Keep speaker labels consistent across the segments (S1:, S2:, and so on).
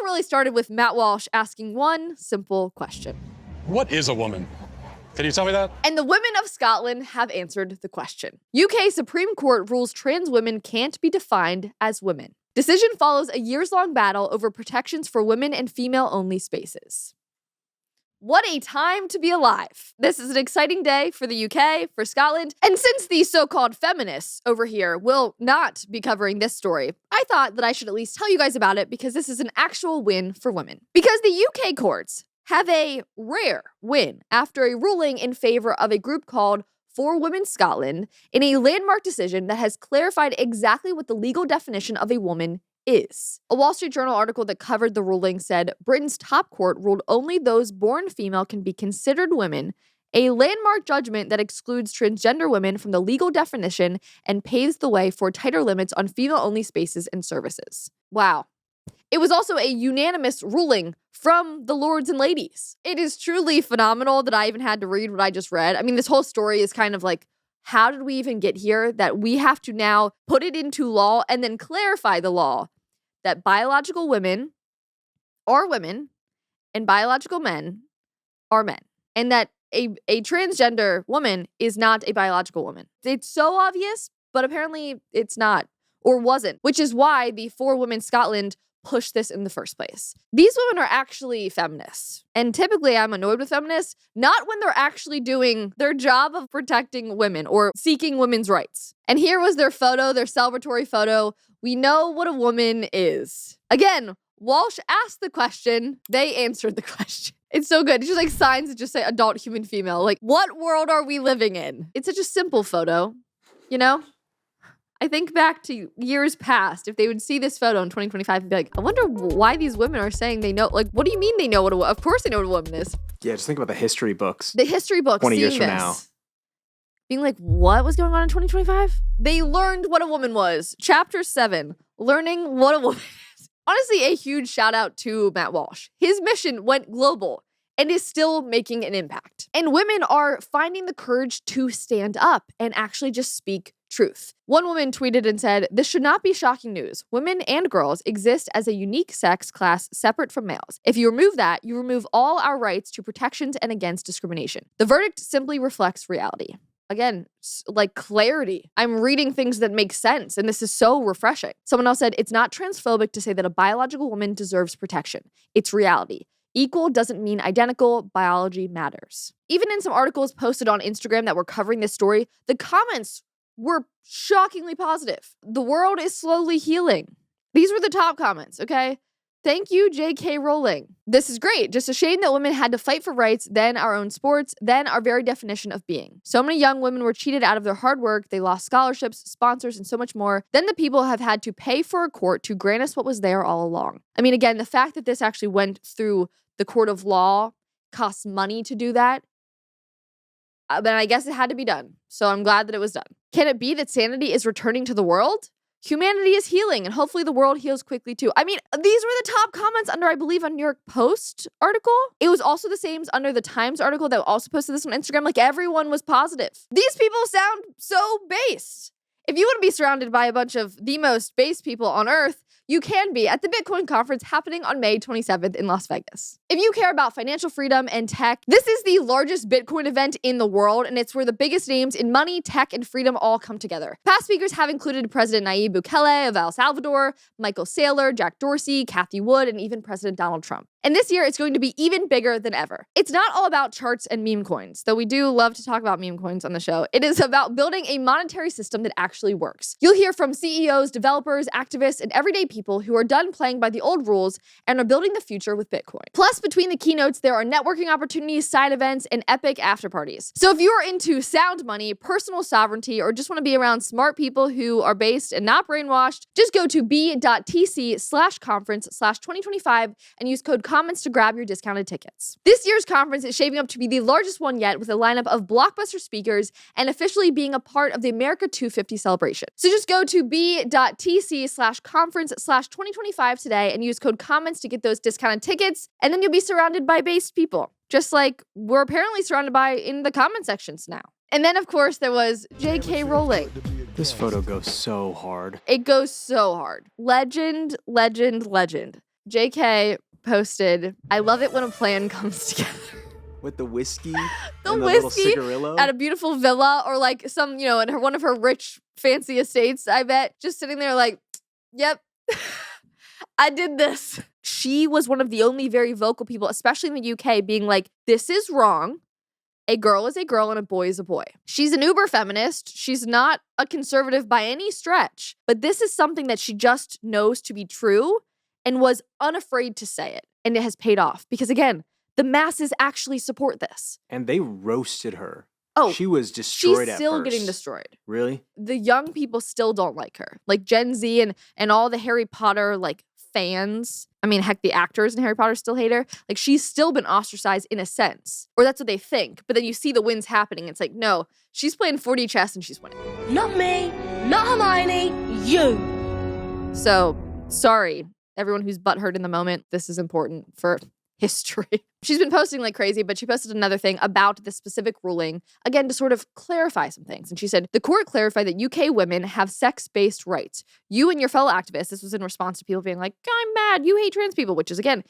S1: really started with Matt Walsh asking one simple question.
S2: What is a woman? Can you tell me that?
S1: And the women of Scotland have answered the question. UK Supreme Court rules trans women can't be defined as women. Decision follows a years-long battle over protections for women and female-only spaces. What a time to be alive. This is an exciting day for the UK, for Scotland, and since the so-called feminists over here will not be covering this story, I thought that I should at least tell you guys about it because this is an actual win for women. Because the UK courts have a rare win after a ruling in favor of a group called For Women Scotland in a landmark decision that has clarified exactly what the legal definition of a woman is. A Wall Street Journal article that covered the ruling said Britain's top court ruled only those born female can be considered women, a landmark judgment that excludes transgender women from the legal definition and paves the way for tighter limits on female-only spaces and services. Wow. It was also a unanimous ruling from the lords and ladies. It is truly phenomenal that I even had to read what I just read. I mean, this whole story is kind of like, how did we even get here? That we have to now put it into law and then clarify the law that biological women are women and biological men are men. And that a transgender woman is not a biological woman. It's so obvious, but apparently it's not or wasn't, which is why the For Women Scotland pushed this in the first place. These women are actually feminists. And typically I'm annoyed with feminists, not when they're actually doing their job of protecting women or seeking women's rights. And here was their photo, their celebratory photo. We know what a woman is. Again, Walsh asked the question, they answered the question. It's so good. It's just like signs that just say adult human female. Like, what world are we living in? It's such a simple photo, you know? I think back to years past, if they would see this photo in 2025 and be like, I wonder why these women are saying they know. Like, what do you mean they know what a woman? Of course they know what a woman is.
S3: Yeah, just think about the history books.
S1: The history books
S3: 20 years
S1: seeing
S3: from
S1: this,
S3: now.
S1: being like, what was going on in 2025? They learned what a woman was. Chapter 7, learning what a woman is. Honestly, a huge shout out to Matt Walsh. His mission went global and is still making an impact. And women are finding the courage to stand up and actually just speak truth. One woman tweeted and said, "This should not be shocking news. Women and girls exist as a unique sex class separate from males. If you remove that, you remove all our rights to protections and against discrimination. The verdict simply reflects reality." Again, like clarity. I'm reading things that make sense, and this is so refreshing. Someone else said, "It's not transphobic to say that a biological woman deserves protection. It's reality. Equal doesn't mean identical. Biology matters." Even in some articles posted on Instagram that were covering this story, the comments were shockingly positive. The world is slowly healing. These were the top comments, okay? Thank you, J.K. Rowling. This is great. Just a shame that women had to fight for rights, then our own sports, then our very definition of being. So many young women were cheated out of their hard work. They lost scholarships, sponsors, and so much more. Then the people have had to pay for a court to grant us what was there all along. I mean, again, the fact that this actually went through the court of law costs money to do that. But I guess it had to be done. So I'm glad that it was done. Can it be that sanity is returning to the world? Humanity is healing, and hopefully the world heals quickly too. I mean, these were the top comments under, I believe, a New York Post article. It was also the same under the Times article that also posted this on Instagram. Like, everyone was positive. These people sound so base. If you want to be surrounded by a bunch of the most base people on earth, you can be at the Bitcoin conference happening on May 27th in Las Vegas. If you care about financial freedom and tech, this is the largest Bitcoin event in the world, and it's where the biggest names in money, tech, and freedom all come together. Past speakers have included President Nayib Bukele of El Salvador, Michael Saylor, Jack Dorsey, Kathy Wood, and even President Donald Trump. And this year, it's going to be even bigger than ever. It's not all about charts and meme coins, though we do love to talk about meme coins on the show. It is about building a monetary system that actually works. You'll hear from CEOs, developers, activists, and everyday people who are done playing by the old rules and are building the future with Bitcoin. Plus, between the keynotes, there are networking opportunities, side events, and epic after parties. So if you're into sound money, personal sovereignty, or just want to be around smart people who are based and not brainwashed, just go to b.tc/conference/2025 and use code comments to grab your discounted tickets. This year's conference is shaping up to be the largest one yet, with a lineup of blockbuster speakers and officially being a part of the America 250 celebration. So just go to b.tc/conference/2025 today and use code comments to get those discounted tickets, and then you'll be surrounded by based people, just like we're apparently surrounded by in the comment sections now. And then, of course, there was J.K. Rowling.
S3: This photo goes so hard.
S1: It goes so hard. Legend, legend, legend. JK posted, I love it when a plan comes together.
S3: With the whiskey
S1: The
S3: and the little
S1: whiskey
S3: cigarillo.
S1: at a beautiful villa or like some, in one of her rich, fancy estates, I bet. Just sitting there like, yep, I did this. She was one of the only very vocal people, especially in the UK, being like, this is wrong. A girl is a girl and a boy is a boy. She's an uber feminist. She's not a conservative by any stretch, but this is something that she just knows to be true and was unafraid to say it. And it has paid off because, again, the masses actually support this.
S3: And they roasted her.
S1: Oh,
S3: she was destroyed
S1: she's still
S3: at first.
S1: getting destroyed.
S3: Really?
S1: The young people still don't like her. Like Gen Z and all the Harry Potter like fans. I mean, heck, the actors in Harry Potter still hate her. Like she's still been ostracized in a sense. Or that's what they think. But then you see the wins happening. It's like, no, she's playing 4D chess and she's winning.
S4: Not me, not Hermione, you.
S1: So, sorry, everyone who's butthurt in the moment. This is important for history. She's been posting like crazy, but she posted another thing about this specific ruling, again, to sort of clarify some things. And she said, the court clarified that UK women have sex-based rights. You and your fellow activists, this was in response to people being like, I'm mad, you hate trans people, which is, again,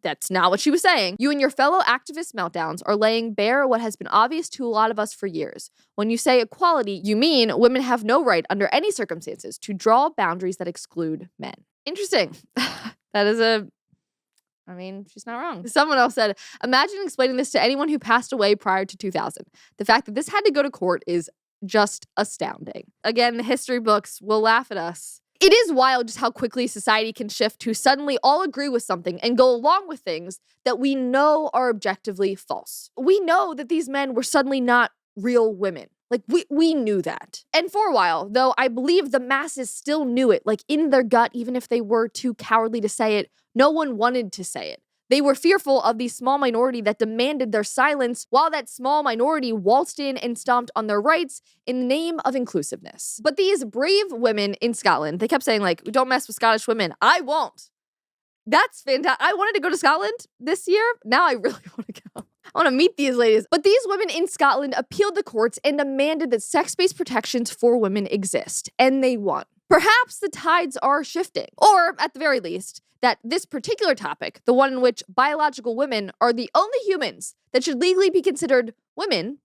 S1: that's not what she was saying. You and your fellow activist meltdowns are laying bare what has been obvious to a lot of us for years. When you say equality, you mean women have no right under any circumstances to draw boundaries that exclude men. Interesting. That is she's not wrong. Someone else said, imagine explaining this to anyone who passed away prior to 2000. The fact that this had to go to court is just astounding. Again, the history books will laugh at us. It is wild just how quickly society can shift to suddenly all agree with something and go along with things that we know are objectively false. We know that these men were suddenly not real women. Like, we knew that. And for a while, though, I believe the masses still knew it, like in their gut, even if they were too cowardly to say it, no one wanted to say it. They were fearful of the small minority that demanded their silence, while that small minority waltzed in and stomped on their rights in the name of inclusiveness. But these brave women in Scotland, they kept saying, like, don't mess with Scottish women. I won't. That's fantastic. I wanted to go to Scotland this year. Now I really want to go. I want to meet these ladies. But these women in Scotland appealed the courts and demanded that sex-based protections for women exist. And they won. Perhaps the tides are shifting. Or, at the very least, that this particular topic, the one in which biological women are the only humans that should legally be considered women,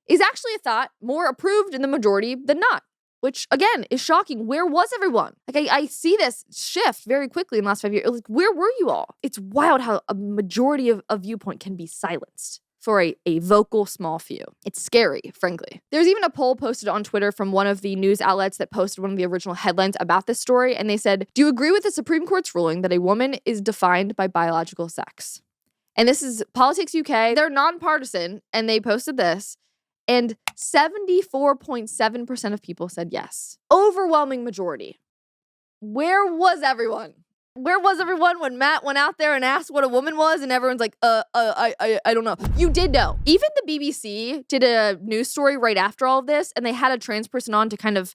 S1: is actually a thought more approved in the majority than not. Which, again, is shocking. Where was everyone? Like, I see this shift very quickly in the last 5 years. Like, where were you all? It's wild how a majority of a viewpoint can be silenced for a vocal small few. It's scary, frankly. There's even a poll posted on Twitter from one of the news outlets that posted one of the original headlines about this story, and they said, do you agree with the Supreme Court's ruling that a woman is defined by biological sex? And this is Politics UK. They're nonpartisan, and they posted this. And 74.7% of people said yes. Overwhelming majority. Where was everyone? Where was everyone when Matt went out there and asked what a woman was and everyone's like, I don't know. You did know. Even the BBC did a news story right after all of this, and they had a trans person on to kind of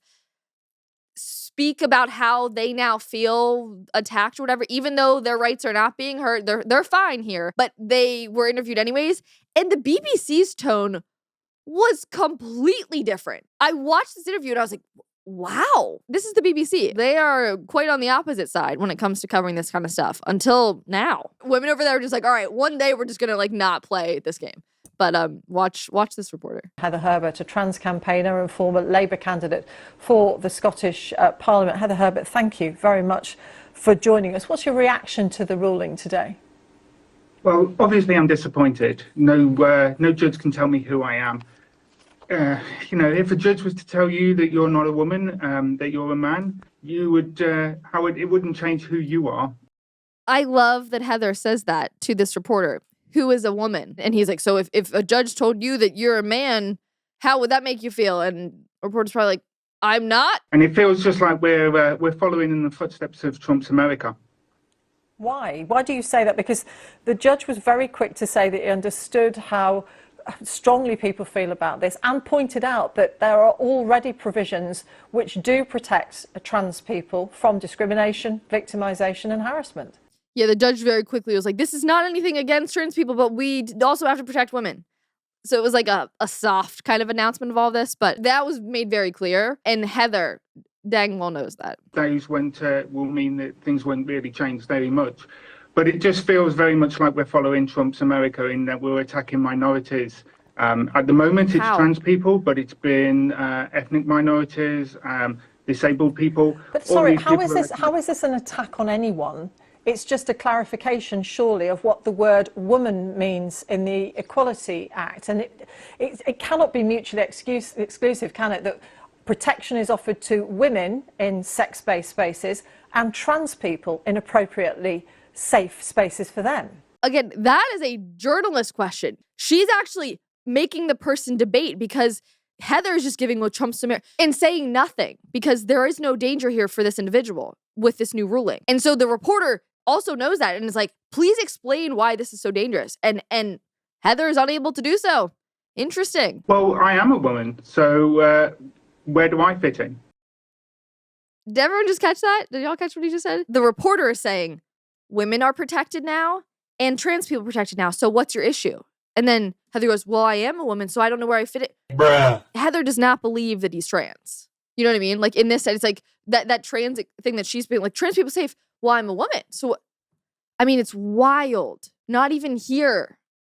S1: speak about how they now feel attacked or whatever, even though their rights are not being heard. They're fine here, but they were interviewed anyways. And the BBC's tone was completely different. I watched this interview and I was like, wow, this is the BBC. They are quite on the opposite side when it comes to covering this kind of stuff until now. Women over there are just like, all right, one day we're just going to like not play this game. But watch this reporter.
S5: Heather Herbert, a trans campaigner and former Labour candidate for the Scottish Parliament. Heather Herbert, thank you very much for joining us. What's your reaction to the ruling today?
S6: Well, obviously I'm disappointed. No judge can tell me who I am. If a judge was to tell you that you're not a woman, that you're a man, you would, it wouldn't change who you are.
S1: I love that Heather says that to this reporter, who is a woman. And he's like, so if a judge told you that you're a man, how would that make you feel? And the reporter's probably like, I'm not.
S6: And it feels just like we're following in the footsteps of Trump's America.
S5: Why? Why do you say that? Because the judge was very quick to say that he understood how strongly people feel about this and pointed out that there are already provisions which do protect trans people from discrimination, victimization and harassment.
S1: Yeah, the judge very quickly was like, this is not anything against trans people, but we also have to protect women. So it was like a soft kind of announcement of all this, but that was made very clear. And Heather dang well knows that.
S6: days will mean that things won't really change very much. But it just feels very much like we're following Trump's America in that we're attacking minorities. At the moment, it's
S1: How?
S6: trans people, but it's been ethnic minorities, disabled people.
S5: But
S6: all
S5: sorry,
S6: these people
S5: how is this an attack on anyone? It's just a clarification, surely, of what the word woman means in the Equality Act. And it cannot be mutually exclusive, can it, that protection is offered to women in sex-based spaces and trans people in appropriately safe spaces for them?
S1: Again, that is a journalist question. She's actually making the person debate because Heather is just giving what Trump's and saying nothing because there is no danger here for this individual with this new ruling. And so the reporter also knows that and is like, please explain why this is so dangerous. And Heather is unable to do so. Interesting.
S6: Well, I am a woman, so where do I fit in?
S1: Did everyone just catch that? Did y'all catch what he just said? The reporter is saying, women are protected now and trans people are protected now. So what's your issue? And then Heather goes, well, I am a woman, so I don't know where I fit it.
S2: Bruh.
S1: Heather does not believe that he's trans. You know what I mean? Like in this sense, it's like that trans thing that she's being like, trans people safe. Well, I'm a woman. So, I mean, it's wild. Not even here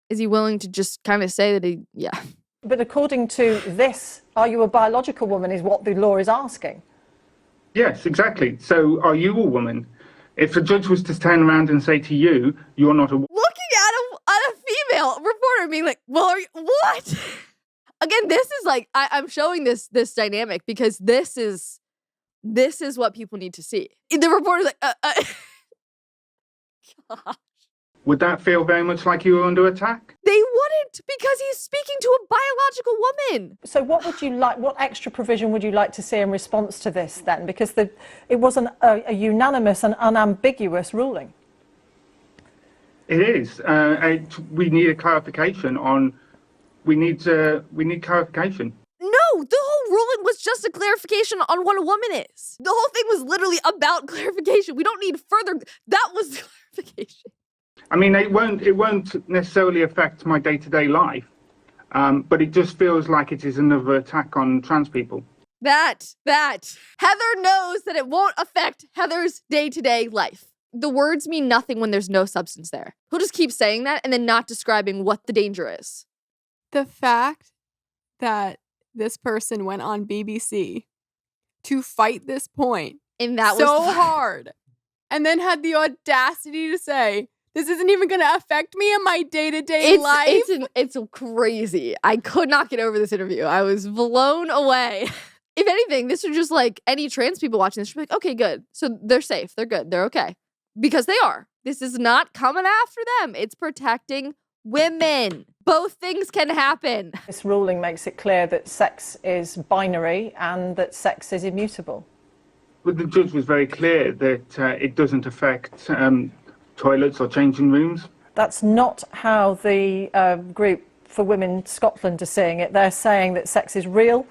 S1: is he willing to just kind of say that yeah.
S5: But according to this, are you a biological woman is what the law is asking.
S6: Yes, exactly. So are you a woman? If a judge was to turn around and say to you, you're not a woman.
S1: Looking at a female reporter being like, well, are you, what? Again, this is like, I'm showing this dynamic because this is what people need to see. The reporter's like, gosh.
S6: Would that feel very much like you were under attack?
S1: They wouldn't because he's speaking to a biological woman.
S5: So what would you like, what extra provision would you like to see in response to this then? Because it was a unanimous and unambiguous ruling.
S6: It is. We need a clarification on, we need clarification.
S1: No, the whole ruling was just a clarification on what a woman is. The whole thing was literally about clarification. We don't need further, that was the clarification.
S6: I mean, it won't necessarily affect my day-to-day life, but it just feels like it is another attack on trans people.
S1: That. Heather knows that it won't affect Heather's day-to-day life. The words mean nothing when there's no substance there. He'll just keep saying that and then not describing what the danger is.
S7: The fact that this person went on BBC to fight this point
S1: And that
S7: so
S1: was
S7: hard and then had the audacity to say, this isn't even going to affect me in my day-to-day life.
S1: It's crazy. I could not get over this interview. I was blown away. If anything, this was just like any trans people watching this should be like, okay, good. So they're safe. They're good. They're okay. Because they are. This is not coming after them. It's protecting women. Both things can happen.
S5: This ruling makes it clear that sex is binary and that sex is immutable.
S6: But the judge was very clear that it doesn't affect toilets or changing rooms.
S5: That's not how the group for Women Scotland are seeing it. They're saying that sex is real.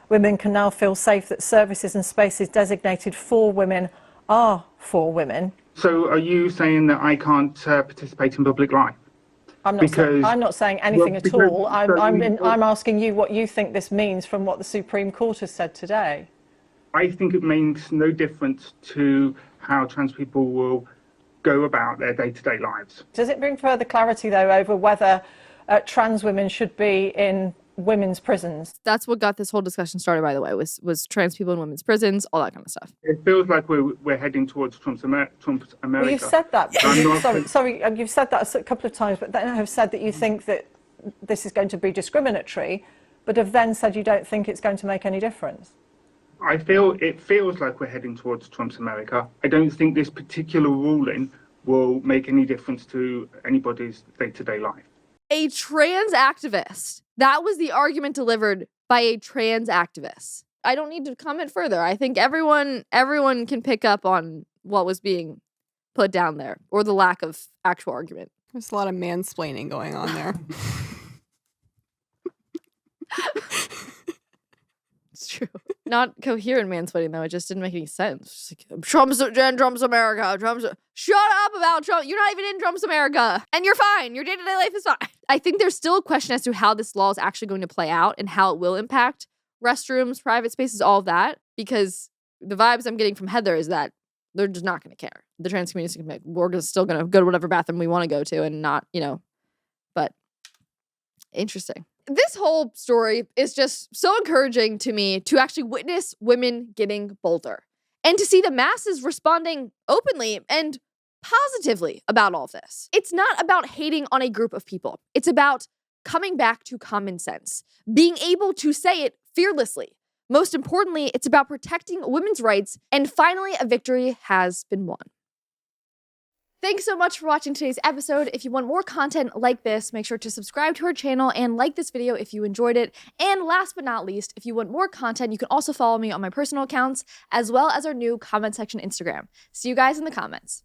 S5: Women can now feel safe that services and spaces designated for women are for women.
S6: So are you saying that I can't participate in public life?
S5: I'm not saying anything at all. I'm asking you what you think this means from what the Supreme Court has said today.
S6: I think it makes no difference to how trans people will go about their day-to-day lives.
S5: Does it bring further clarity, though, over whether trans women should be in women's prisons?
S1: That's what got this whole discussion started, by the way, was trans people in women's prisons, all that kind of stuff.
S6: It feels like we're heading towards Trump's America.
S5: Well, you've said that. Sorry, you've said that a couple of times, but then have said that you think that this is going to be discriminatory, but have then said you don't think it's going to make any difference.
S6: It feels like we're heading towards Trump's America. I don't think this particular ruling will make any difference to anybody's day-to-day life.
S1: A trans activist. That was the argument delivered by a trans activist. I don't need to comment further. I think everyone can pick up on what was being put down there, or the lack of actual argument.
S7: There's a lot of mansplaining going on there.
S1: It's true. Not coherent mansplaining, though. It just didn't make any sense. Just like, Trump's America. Shut up about Trump. You're not even in Trump's America. And you're fine. Your day-to-day life is fine. I think there's still a question as to how this law is actually going to play out and how it will impact restrooms, private spaces, all of that. Because the vibes I'm getting from Heather is that they're just not going to care. The trans community is going to be like, we're still going to go to whatever bathroom we want to go to and not, but interesting. This whole story is just so encouraging to me to actually witness women getting bolder and to see the masses responding openly and positively about all this. It's not about hating on a group of people. It's about coming back to common sense, being able to say it fearlessly. Most importantly, it's about protecting women's rights, and finally, a victory has been won. Thanks so much for watching today's episode. If you want more content like this, make sure to subscribe to our channel and like this video if you enjoyed it. And last but not least, if you want more content, you can also follow me on my personal accounts, as well as our new comment section Instagram. See you guys in the comments.